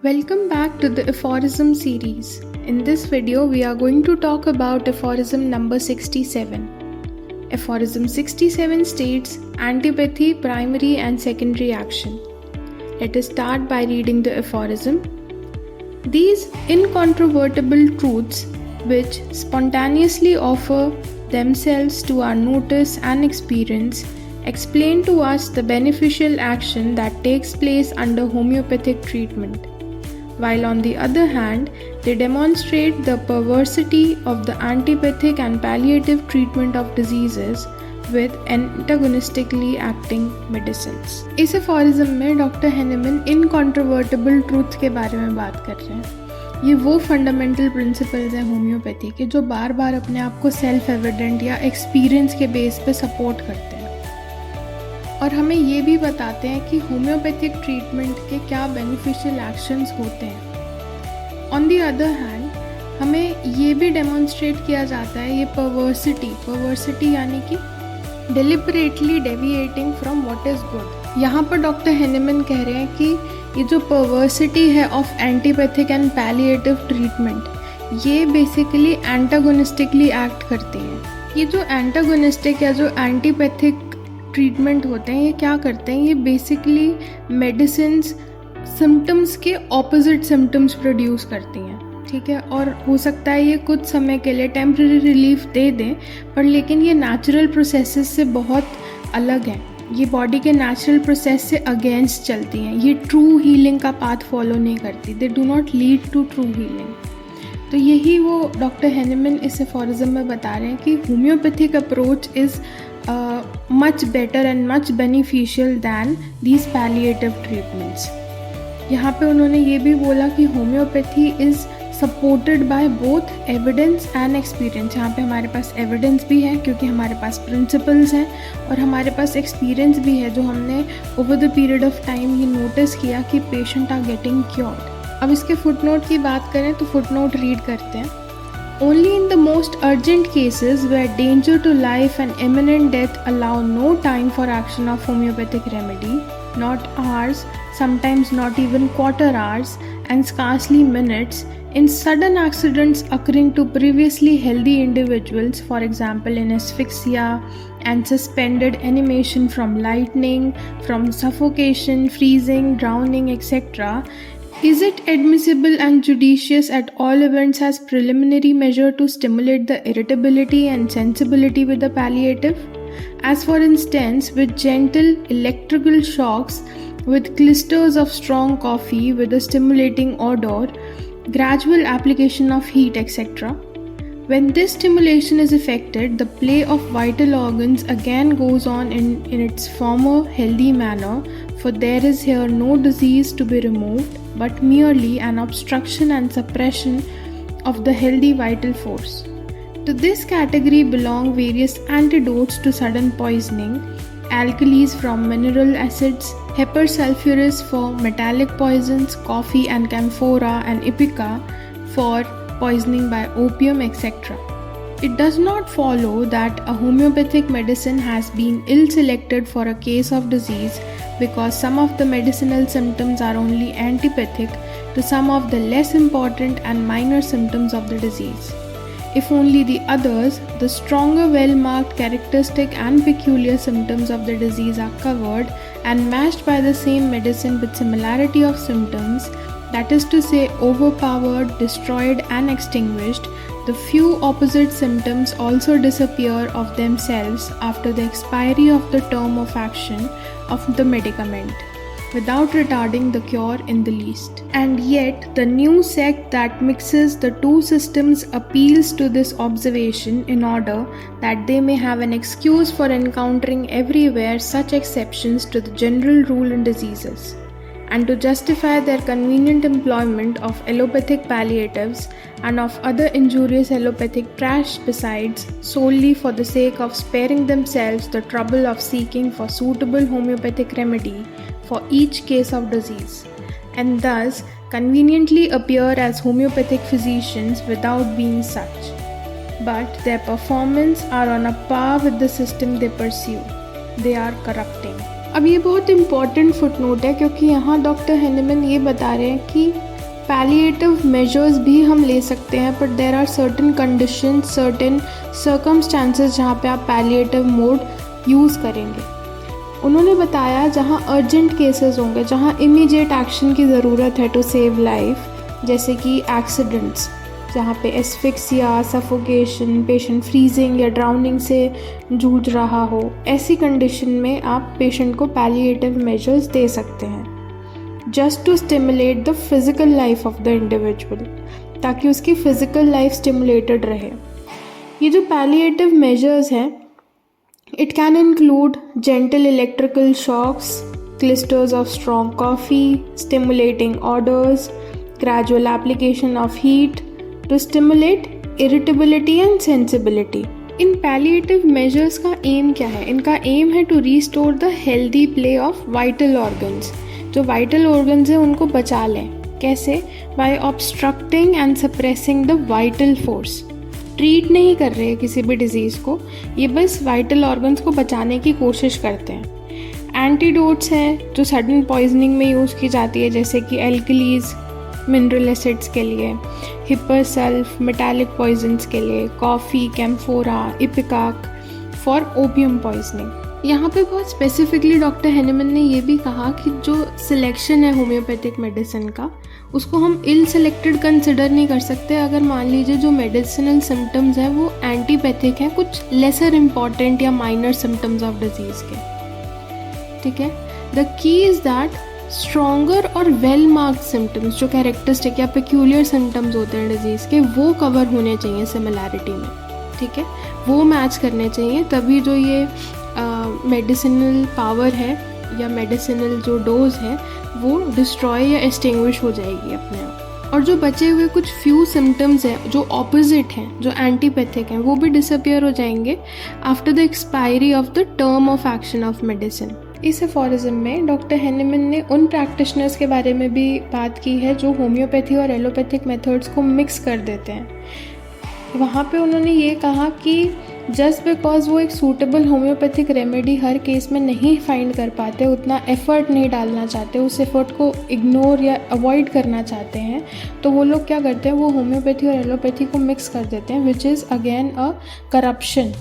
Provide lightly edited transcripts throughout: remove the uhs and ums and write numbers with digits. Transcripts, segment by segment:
Welcome back to the aphorism series. In this video, we are going to talk about aphorism number 67. Aphorism 67 states antipathy, primary and secondary action. Let us start by reading the aphorism. These incontrovertible truths, which spontaneously offer themselves to our notice and experience, explain to us the beneficial action that takes place under homeopathic treatment, while on the other hand, they demonstrate the perversity of the antipathic and palliative treatment of diseases with antagonistically acting medicines. इस aphorism में doctor Hahnemann इनकॉन्ट्रोवर्टिबल truth के बारे में बात कर रहे हैं। ये वो फंडामेंटल प्रिंसिपल्स हैं होम्योपैथी के जो बार बार अपने आप को सेल्फ एविडेंट या एक्सपीरियंस के बेस पे सपोर्ट करते हैं और हमें ये भी बताते हैं कि होम्योपैथिक ट्रीटमेंट के क्या बेनिफिशियल एक्शंस होते हैं। ऑन दी अदर हैंड हमें ये भी डेमोन्स्ट्रेट किया जाता है ये पर्वर्सिटी यानी कि deliberately deviating from what is good. यहाँ पर डॉक्टर हेनेमन कह रहे हैं कि ये जो पर्वर्सिटी है of antipathic and palliative treatment ये बेसिकली एंटागोनिस्टिकली एक्ट करती हैं। ये जो एंटागोनिस्टिक या जो एंटीपैथिक ट्रीटमेंट होते हैं ये क्या करते हैं, ये बेसिकली मेडिसिन्स सिम्टम्स के ऑपोजिट सिम्टम्स प्रोड्यूस करती हैं, ठीक है। और हो सकता है ये कुछ समय के लिए टेम्परेरी रिलीफ दे दें पर लेकिन ये नेचुरल प्रोसेसेस से बहुत अलग हैं। ये बॉडी के नेचुरल प्रोसेस से अगेंस्ट चलती हैं। ये ट्रू हीलिंग का पाथ फॉलो नहीं करती। They do not lead to true healing. तो यही वो डॉक्टर हेनेमन इस एफोरिज्म में बता रहे हैं कि homeopathic approach is much better and much beneficial than these palliative treatments. यहाँ पे उन्होंने ये भी बोला कि homeopathy is supported by both evidence and experience. यहाँ पे हमारे पास एविडेंस भी है क्योंकि हमारे पास प्रिंसिपल्स हैं और हमारे पास एक्सपीरियंस भी है जो हमने over the period of time ये नोटिस किया कि पेशेंट आर गेटिंग क्योर्ड। अब इसके फुटनोट की बात करें तो फुटनोट रीड करते हैं। Only in the most urgent cases where danger to life and imminent death allow no time for action of homeopathic remedy, not hours, sometimes not even quarter hours, and scarcely minutes, in sudden accidents occurring to previously healthy individuals, for example in asphyxia and suspended animation from lightning, from suffocation, freezing, drowning, etc., is it admissible and judicious at all events as preliminary measure to stimulate the irritability and sensibility with the palliative? As for instance, with gentle electrical shocks, with clusters of strong coffee with a stimulating odor, gradual application of heat, etc. When this stimulation is effected, the play of vital organs again goes on in its former healthy manner, for there is here no disease to be removed, but merely an obstruction and suppression of the healthy vital force. To this category belong various antidotes to sudden poisoning, alkalis from mineral acids, hypersulfurous for metallic poisons, coffee and camphora and ipecac for poisoning by opium, etc. It does not follow that a homeopathic medicine has been ill-selected for a case of disease because some of the medicinal symptoms are only antipathic to some of the less important and minor symptoms of the disease. If only the others, the stronger well-marked characteristic and peculiar symptoms of the disease are covered and matched by the same medicine with similarity of symptoms, that is to say overpowered, destroyed and extinguished, the few opposite symptoms also disappear of themselves after the expiry of the term of action of the medicament, without retarding the cure in the least. And yet, the new sect that mixes the two systems appeals to this observation in order that they may have an excuse for encountering everywhere such exceptions to the general rule in diseases, and to justify their convenient employment of allopathic palliatives and of other injurious allopathic trash besides, solely for the sake of sparing themselves the trouble of seeking for suitable homeopathic remedy for each case of disease, and thus conveniently appear as homeopathic physicians without being such. But their performance are on a par with the system they pursue. They are corrupting. अब ये बहुत important footnote है क्योंकि यहाँ doctor Hahnemann ये बता रहे हैं कि पैलिएटिव मेजर्स भी हम ले सकते हैं, but there are certain condition, certain circumstances जहाँ पे आप पैलिएटिव मोड यूज़ करेंगे। उन्होंने बताया जहाँ अर्जेंट केसेस होंगे, जहाँ इमीडिएट एक्शन की ज़रूरत है टू सेव लाइफ, जैसे कि एक्सीडेंट्स जहाँ पे एस्फिक्सिया, सफोकेशन, पेशेंट फ्रीजिंग या ड्राउनिंग से जूझ रहा हो, ऐसी कंडीशन में आप पेशेंट को पैलिएटिव मेजर्स दे सकते हैं just to stimulate the physical life of the individual, ताकि उसकी फ़िज़िकल लाइफ स्टिमुलेटेड रहे। ये जो पैलिएटिव मेजर्स हैं, it can include gentle electrical shocks, clysters of strong coffee, stimulating orders, gradual application of heat to stimulate irritability and sensibility. इन palliative measures का aim क्या है? इनका एम है to restore the healthy play of vital organs. जो vital organs हैं उनको बचा लें। कैसे? By obstructing and suppressing the vital force. Treat नहीं कर रहे किसी भी डिजीज़ को, ये बस वाइटल ऑर्गन्स को बचाने की कोशिश करते हैं। एंटीडोट्स हैं जो सडन पॉइजनिंग में यूज़ की जाती है, जैसे कि एल्कलीज मिनरल एसिड्स के लिए, हिपरसल्फ मेटालिक पॉइजन्स के लिए, coffee, camphora, ipecac for opium poisoning. यहाँ पे बहुत स्पेसिफिकली डॉक्टर हैनेमन ने ये भी कहा कि जो सिलेक्शन है होम्योपैथिक मेडिसिन का, उसको हम इल सेलेक्टेड कंसिडर नहीं कर सकते अगर मान लीजिए जो मेडिसिनल सिम्टम्स हैं वो एंटीपैथिक हैं, कुछ लेसर इम्पॉर्टेंट या माइनर सिम्टम्स ऑफ डिजीज़ के। ठीक है, the key is that stronger और वेल मार्क्ड सिम्टम्स, जो कैरेक्टरिस्टिक या पेक्यूलियर सिम्टम्स होते हैं डिजीज़ के, वो कवर होने चाहिए सिमिलैरिटी में। ठीक है, वो मैच करने चाहिए, तभी जो ये मेडिसिनल पावर है या मेडिसिनल जो डोज है वो डिस्ट्रॉय या एक्सटिंग्विश हो जाएगी अपने आप। और जो बचे हुए कुछ फ्यू सिम्टम्स हैं जो ऑपोजिट हैं, जो एंटीपैथिक हैं, वो भी डिसअपियर हो जाएंगे after the expiry of the term of action of medicine. इस एफोरिज्म में डॉक्टर हैनेमन ने उन प्रैक्टिशनर्स के बारे में भी बात की है जो होम्योपैथी और एलोपैथिक मेथड्स को मिक्स कर देते हैं। वहाँ पे उन्होंने ये कहा कि जस्ट बिकॉज वो एक सूटेबल होम्योपैथिक रेमेडी हर केस में नहीं फाइंड कर पाते, उतना एफ़र्ट नहीं डालना चाहते, उस एफ़र्ट को इग्नोर या अवॉइड करना चाहते हैं, तो वो लोग क्या करते हैं, वो होम्योपैथी और एलोपैथी को मिक्स कर देते हैं, which is again a corruption.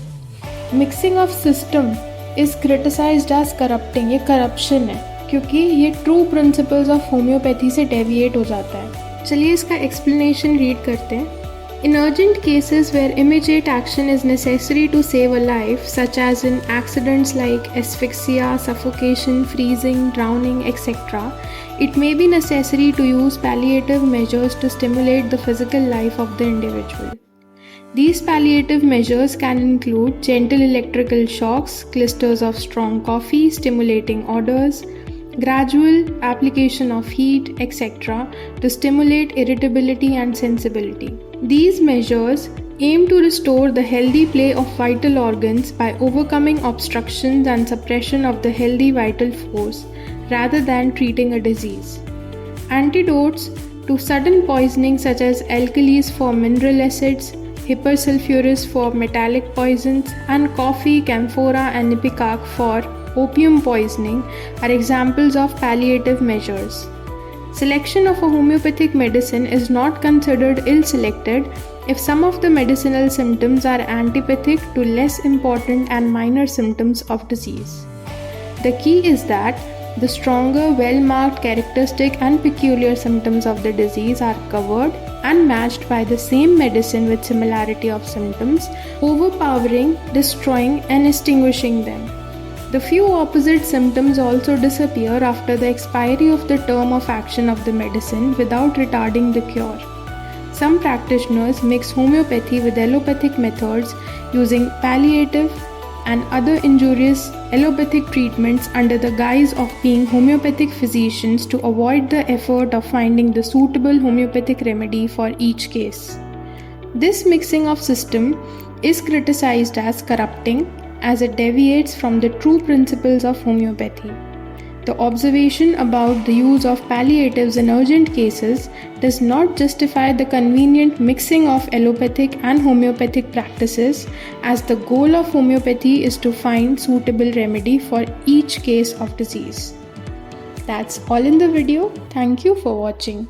Mixing of system is criticized as corrupting. ये करप्शन है क्योंकि ये ट्रू प्रिंसिपल्स ऑफ होम्योपैथी से डेविएट हो जाता है। चलिए इसका एक्सप्लेनेशन रीड करते हैं। In urgent cases where immediate action is necessary to save a life, such as in accidents like asphyxia, suffocation, freezing, drowning, etc., it may be necessary to use palliative measures to stimulate the physical life of the individual. These palliative measures can include gentle electrical shocks, clusters of strong coffee, stimulating odors, gradual application of heat, etc., to stimulate irritability and sensibility. These measures aim to restore the healthy play of vital organs by overcoming obstructions and suppression of the healthy vital force rather than treating a disease. Antidotes to sudden poisoning such as alkalis for mineral acids, hypersulfurous for metallic poisons, and coffee, camphora, and ipecac for opium poisoning are examples of palliative measures. Selection of a homeopathic medicine is not considered ill-selected if some of the medicinal symptoms are antipathic to less important and minor symptoms of disease. The key is that the stronger, well-marked characteristic and peculiar symptoms of the disease are covered and matched by the same medicine with similarity of symptoms, overpowering, destroying, and extinguishing them. The few opposite symptoms also disappear after the expiry of the term of action of the medicine without retarding the cure. Some practitioners mix homeopathy with allopathic methods using palliative and other injurious allopathic treatments under the guise of being homeopathic physicians to avoid the effort of finding the suitable homeopathic remedy for each case. This mixing of system is criticized as corrupting, as it deviates from the true principles of homeopathy. The observation about the use of palliatives in urgent cases does not justify the convenient mixing of allopathic and homeopathic practices, as the goal of homeopathy is to find suitable remedy for each case of disease. That's all in the video. Thank you for watching.